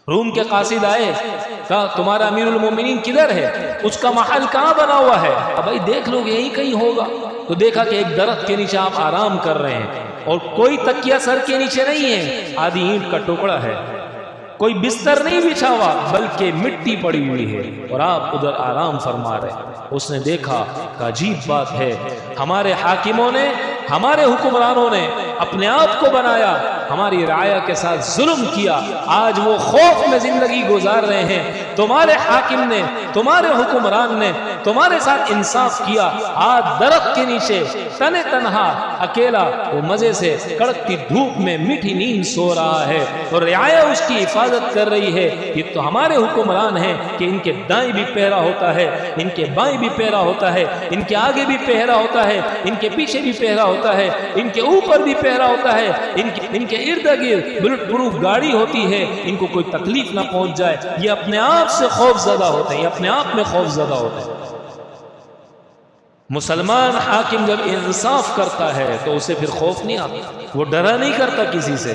روم کے قاصد آئے، کہا تمہارا امیر المومنین کدھر ہے؟ اس کا محل کہاں بنا ہوا ہے؟ بھائی دیکھ لو یہی کہیں ہوگا۔ تو دیکھا کہ ایک درخت کے نیچے آپ آرام کر رہے ہیں اور کوئی تکیہ سر کے نیچے نہیں ہے، آدھی اینٹ کا ٹکڑا ہے، کوئی بستر نہیں بچھا ہوا بلکہ مٹی پڑی ہوئی ہے اور آپ ادھر آرام فرما رہے ہیں۔ اس نے دیکھا کہ عجیب بات ہے، ہمارے حاکموں نے، ہمارے حکمرانوں نے اپنے آپ کو بنایا، ہماری رعایا کے ساتھ ظلم کیا، آج وہ خوف میں زندگی گزار رہے ہیں۔ تمہارے حاکم نے، تمہارے حکمران نے تمہارے ساتھ انصاف کیا، آج درخت کے نیچے تنے تنہا اکیلا وہ مزے سے کڑکتی دھوپ میں میٹھی نیند سو رہا ہے اور رعایا اس کی حفاظت کر رہی ہے۔ یہ تو ہمارے حکمران ہیں کہ ان کے دائیں بھی پہرا ہوتا ہے، ان کے بائیں بھی پہرا ہوتا ہے، ان کے آگے بھی پہرا ہوتا ہے، ان کے پیچھے بھی پہرا ہوتا ہے، ان کے اوپر بھی پہرا ہوتا ہے، ان کے ارد گرد بلٹ پروف گاڑی ہوتی ہے، ان کو کوئی تکلیف نہ پہنچ جائے۔ یہ اپنے آپ سے خوف زدہ ہوتے ہیں، یہ اپنے آپ میں خوف زدہ ہوتے ہیں۔ مسلمان حاکم جب انصاف کرتا ہے تو اسے پھر خوف نہیں آتا، وہ ڈرا نہیں کرتا کسی سے۔